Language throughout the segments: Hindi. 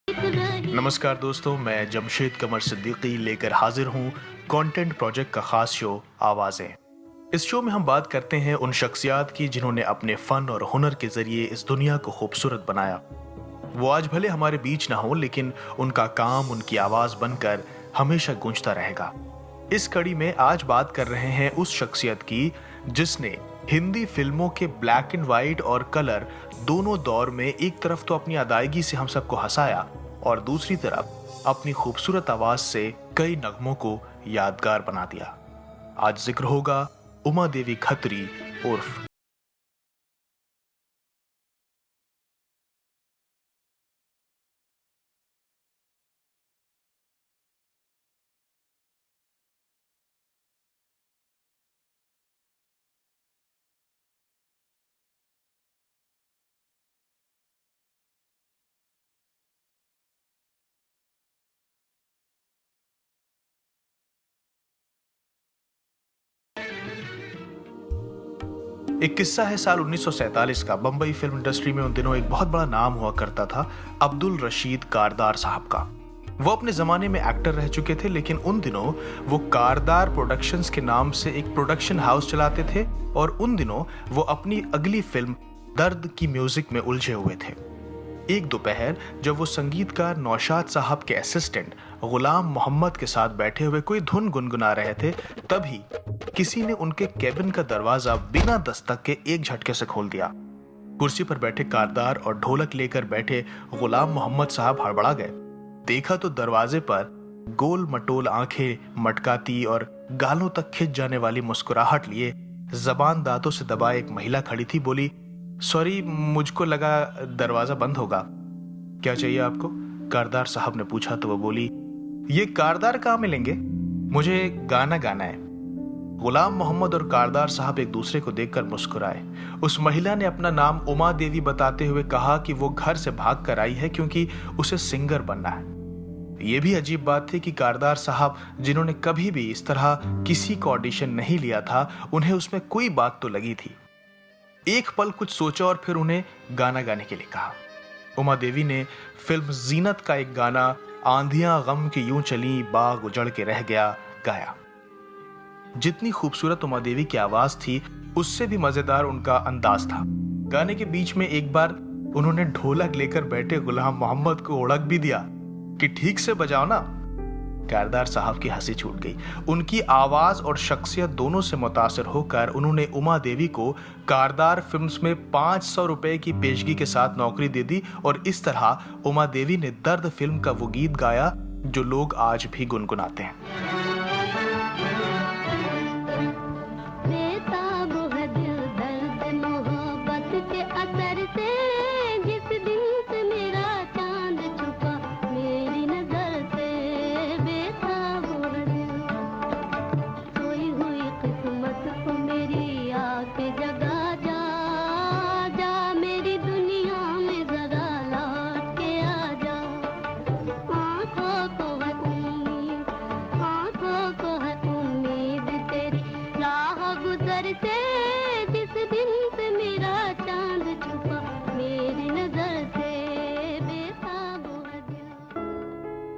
नमस्कार दोस्तों, मैं जमशेद कमर सिद्दीकी लेकर हाजिर हूँ कंटेंट प्रोजेक्ट का खास शो आवाज़ें। इस शो में हम बात करते हैं उन शख्सियात की जिन्होंने अपने फन और हुनर के जरिए इस दुनिया को खूबसूरत बनाया। वो आज भले हमारे बीच ना हो, लेकिन उनका काम उनकी आवाज़ बनकर हमेशा गूंजता रहेगा। इस कड़ी में आज बात कर रहे हैं उस शख्सियत की जिसने हिंदी फिल्मों के ब्लैक एंड व्हाइट और कलर दोनों दौर में एक तरफ तो अपनी अदायगी से हम सबको हंसाया और दूसरी तरफ अपनी खूबसूरत आवाज से कई नगमों को यादगार बना दिया। आज जिक्र होगा उमा देवी खत्री उर्फ एक किस्सा है साल 1947 का। बंबई फिल्म इंडस्ट्री में उन दिनों एक बहुत बड़ा नाम हुआ करता था अब्दुल रशीद कारदार साहब का। वो अपने जमाने में एक्टर रह चुके थे, लेकिन उन दिनों वो कारदार प्रोडक्शंस के नाम से एक प्रोडक्शन हाउस चलाते थे और उन दिनों वो अपनी अगली फिल्म दर्द की म्यूजिक में उलझे हुए थे। एक दोपहर जब वो संगीतकार नौशाद साहब के असिस्टेंट गुलाम मोहम्मद के साथ बैठे हुए कोई धुन गुनगुना रहे थे, तभी किसी ने उनके केबिन का दरवाजा बिना दस्तक के एक झटके से खोल दिया। कुर्सी पर बैठे कारदार और ढोलक लेकर बैठे गुलाम मोहम्मद साहब हड़बड़ा गए। देखा तो दरवाजे पर गोल मटोल आंखें मटकाती और गालों तक खिंच जाने वाली मुस्कुराहट लिए जबान दांतों से दबाए एक महिला खड़ी थी। बोली, सॉरी, मुझको लगा दरवाजा बंद होगा। क्या चाहिए आपको? कारदार साहब ने पूछा तो वो बोली, ये कारदार कहाँ मिलेंगे? मुझे गाना गाना है। गुलाम मोहम्मद और कारदार साहब एक दूसरे को देखकर मुस्कुराए। उस महिला ने अपना नाम उमा देवी बताते हुए कहा कि वो घर से भाग कर आई है क्योंकि उसे सिंगर बनना है। ये भी अजीब बात थी कि कारदार साहब, जिन्होंने कभी भी इस तरह किसी का ऑडिशन नहीं लिया था, उन्हें उसमें कोई बात तो लगी थी। एक पल कुछ सोचा और फिर उन्हें गाना गाने के लिए कहा। उमा देवी ने फिल्म जीनत का एक गाना आंधियां गम की यूं चली बाग उजड़ के रह गया गाया। जितनी खूबसूरत उमा देवी की आवाज थी, उससे भी मजेदार उनका अंदाज था। गाने के बीच में एक बार उन्होंने ढोलक लेकर बैठे गुलाम मोहम्मद को उड़क भी दिया कि ठीक से बजाओ ना। कारदार साहब की हंसी छूट गई। उनकी आवाज और शख्सियत दोनों से मुतासिर होकर उन्होंने उमा देवी को कारदार फिल्म्स में 500 रुपए की पेशगी के साथ नौकरी दे दी और इस तरह उमा देवी ने दर्द फिल्म का वो गीत गाया जो लोग आज भी गुनगुनाते हैं।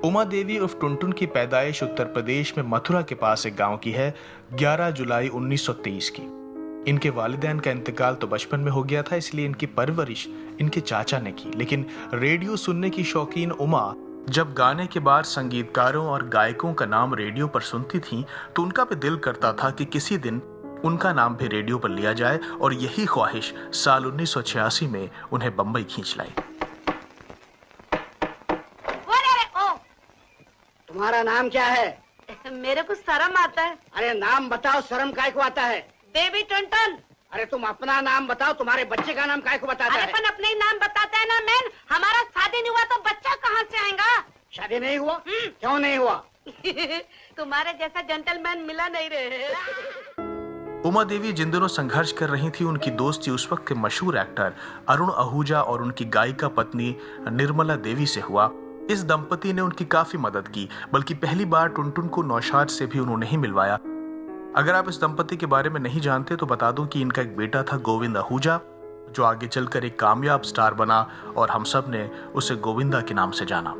उमा देवी उर्फ टुनटुन की पैदाइश उत्तर प्रदेश में मथुरा के पास एक गांव की है, 11 जुलाई 1923 की। इनके वालिदैन का इंतकाल तो बचपन में हो गया था, इसलिए इनकी परवरिश इनके चाचा ने की। लेकिन रेडियो सुनने की शौकीन उमा जब गाने के बाद संगीतकारों और गायकों का नाम रेडियो पर सुनती थी तो उनका भी दिल करता था कि किसी दिन उनका नाम भी रेडियो पर लिया जाए, और यही ख्वाहिश साल 1986 में उन्हें बंबई खींच लाई। तुम्हारा नाम क्या है? मेरे को शर्म आता है। अरे नाम बताओ, शर्म काय को आता है? बेबी टुनटुन। अरे तुम अपना नाम बताओ, तुम्हारे बच्चे का नाम काय को बताता है? अरे अपन अपने ही नाम बताते हैं ना मैन। हमारा शादी नहीं हुआ तो बच्चा कहाँ से आएगा? शादी नहीं हुआ? क्यों नहीं हुआ? तुम्हारे जैसा जेंटलमैन मिला नहीं रहे। उमा देवी जिन दिनों संघर्ष कर रही थी, उनकी दोस्ती उस वक्त के मशहूर एक्टर अरुण आहूजा और उनकी गायिका पत्नी निर्मला देवी से हुआ। इस दंपति ने उनकी काफी मदद की, बल्कि पहली बार टुनटुन को नौशाद से भी उन्होंने ही मिलवाया। अगर आप इस दंपति के बारे में नहीं जानते तो बता दूं कि इनका एक बेटा था गोविंद आहूजा, जो आगे चलकर एक कामयाब स्टार बना और हम सब ने उसे गोविंदा के नाम से जाना।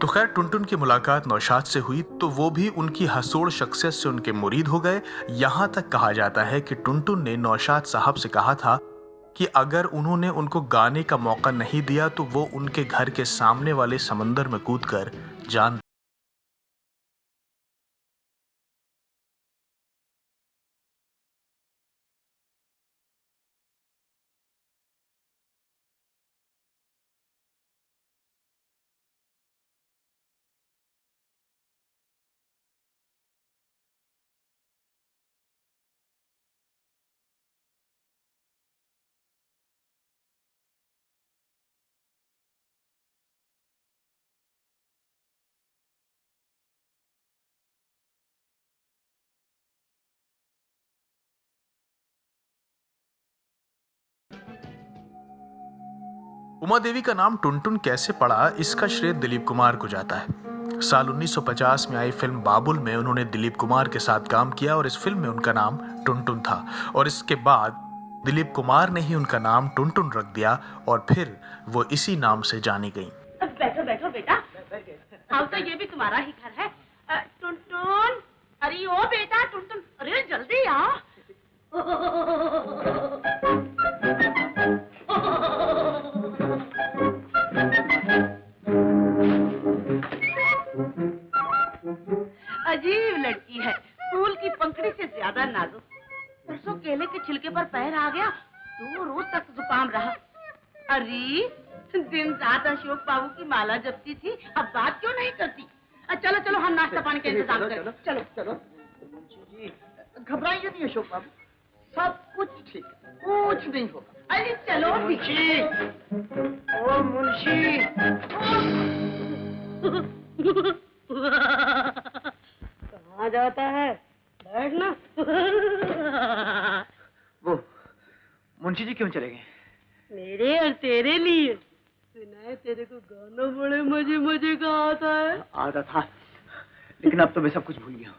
तो खैर, टुनटुन की मुलाकात नौशाद से हुई तो वो भी उनकी हंसोड़ शख्सियत से उनके मुरीद हो गए। यहाँ तक कहा जाता है कि टुनटुन ने नौशाद साहब से कहा था कि अगर उन्होंने उनको गाने का मौका नहीं दिया तो वो उनके घर के सामने वाले समंदर में कूदकर जान। उमा देवी का नाम टुनटुन कैसे पड़ा, इसका श्रेय दिलीप कुमार को जाता है। साल 1950 में आई फिल्म बाबुल में उन्होंने दिलीप कुमार के साथ काम किया और इस फिल्म में उनका नाम टुनटुन था और इसके बाद दिलीप कुमार ने ही उनका नाम टुनटुन रख दिया और फिर वो इसी नाम से जानी गई। बैठो बैठो बेटा, अब तो ये भी तुम्हारा ही घर है। टुनटुन, अरे ओ बेटा टुनटुन, अरे जल्दी आओ। अजीब लड़की है, फूल की पंखड़ी से ज्यादा नाजुक। परसों केले के छिलके पर पैर आ गया, 2 रोज तक जुकाम रहा। अरे दिन रात अशोक बाबू की माला जपती थी, अब बात क्यों नहीं करती? चलो चलो, हम नाश्ता पानी का इंतजाम करें। चलो चलो जी, घबराइए नहीं अशोक बाबू, सब कुछ ठीक है, कुछ नहीं होगा। अरे चलो मुंशी, ओ मुंशी। कहाँ जाता है? बैठना। वो मुंशी जी क्यों चले गए? मेरे और तेरे लिए। सुना है तेरे को गाना बड़े मजे मजे का आता है। आता था, लेकिन अब तो मैं सब कुछ भूल गया।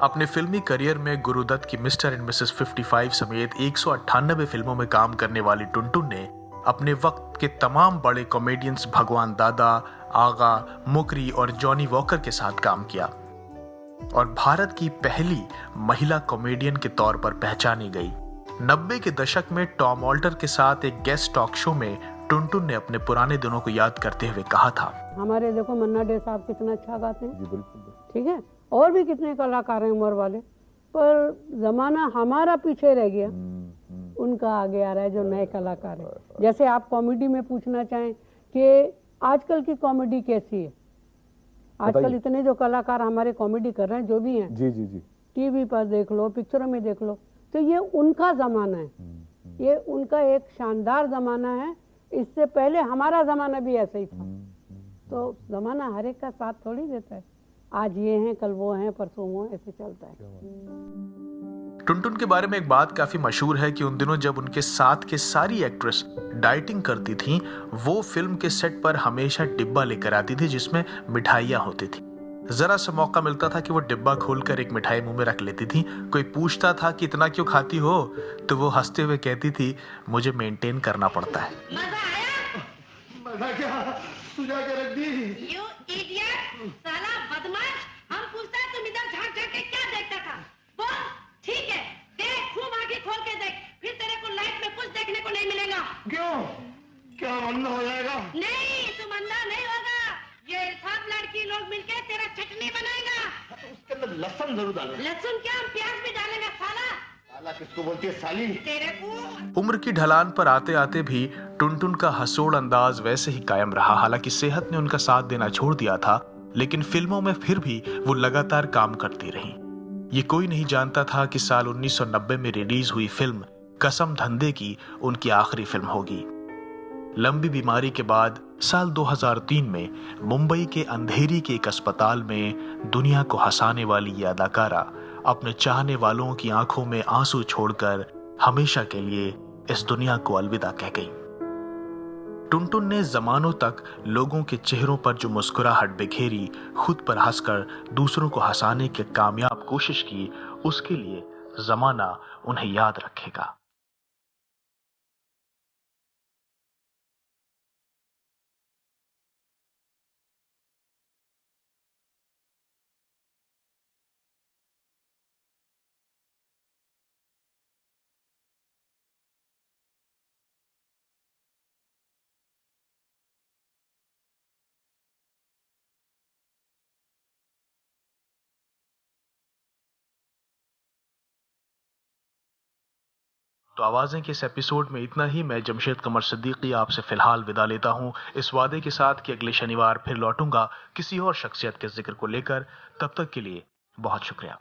अपने फिल्मी करियर में गुरुदत्त की मिस्टर एंड मिसेस 55 समेत 198 फिल्मों में काम करने वाली टुनटुन ने अपने वक्त के तमाम बड़े कॉमेडियंस भगवान दादा, आगा, मुकरी और जॉनी वॉकर के साथ काम किया और भारत की पहली महिला कॉमेडियन के तौर पर पहचानी गई। 90 के दशक में टॉम ऑल्टर के साथ एक गेस्ट टॉक शो में टुनटुन ने अपने पुराने दिनों को याद करते हुए कहा था, हमारे देखो मन्ना डे साहब कितना अच्छा गाते हैं, ठीक है, और भी कितने कलाकार हैं उम्र वाले, पर जमाना हमारा पीछे रह गया, उनका आगे आ रहा है जो नए कलाकार हैं। जैसे आप कॉमेडी में पूछना चाहें कि आजकल की कॉमेडी कैसी है, आजकल इतने जो कलाकार हमारे कॉमेडी कर रहे हैं, जो भी हैं, जी जी जी, टीवी पर देख लो, पिक्चरों में देख लो, तो ये उनका जमाना है, ये उनका एक शानदार जमाना है। इससे पहले हमारा जमाना भी ऐसा ही था। तो जमाना हर एक का साथ थोड़ी देता है, आज ये हैं, कल वो हैं, परसों वो हैं, ऐसे चलता है। टुनटुन के बारे में एक बात काफी मशहूर है कि उन दिनों जब उनके साथ के सारी एक्ट्रेस डाइटिंग करती थीं, वो फिल्म के सेट पर हमेशा डिब्बा लेकर आती थी जिसमें मिठाइयाँ होती थी। जरा सा मौका मिलता था कि वो डिब्बा खोलकर एक मिठाई मुंह में रख लेती थी। कोई पूछता था कि इतना क्यों खाती हो, तो वो हंसते हुए कहती थी, मुझे मेंटेन करना पड़ता है। मजा आया? मजा क्या, सुझा के रख दी। You idiot, साला बदमाश। हम पूछता है तुम इधर झांक झांक के क्या देखता था? बोल, ठीक है, देख, खूब आंखें खोल के देख, फिर तेरे को लाइफ में कुछ देखने को नहीं मिलेगा। क्यों, क्या अंधा हो जाएगा? नहीं, तुम अंधा नहीं होगा। ये सब लड़की लोग मिलके तेरा चटनी बनाएगा। तो उसके अंदर लहसुन जरूर डालना। लहसुन क्या, हम प्याज भी डालेंगे। साला साला किसको बोलती है साली? तेरे को। उम्र की ढलान पर आते आते भी टुनटुन का हंसोड़ अंदाज वैसे ही कायम रहा। हालांकि सेहत ने उनका साथ देना छोड़ दिया था, लेकिन फिल्मों में फिर भी वो लगातार काम करती रहीं। ये कोई नहीं जानता था कि साल 1990 में रिलीज हुई फिल्म कसम धंधे की उनकी आखिरी फिल्म होगी। लंबी बीमारी के बाद साल 2003 में मुंबई के अंधेरी के एक अस्पताल में दुनिया को हंसाने वाली ये अदाकारा अपने चाहने वालों की आंखों में आंसू छोड़कर हमेशा के लिए इस दुनिया को अलविदा कह गई। टुनटुन ने जमानों तक लोगों के चेहरों पर जो मुस्कुराहट बिखेरी, खुद पर हंसकर दूसरों को हंसाने की कामयाब कोशिश की, उसके लिए जमाना उन्हें याद रखेगा। तो आवाज़ें के इस एपिसोड में इतना ही। मैं जमशेद कमर सिद्दीकी आपसे फिलहाल विदा लेता हूं, इस वादे के साथ कि अगले शनिवार फिर लौटूंगा किसी और शख्सियत के जिक्र को लेकर। तब तक के लिए बहुत शुक्रिया।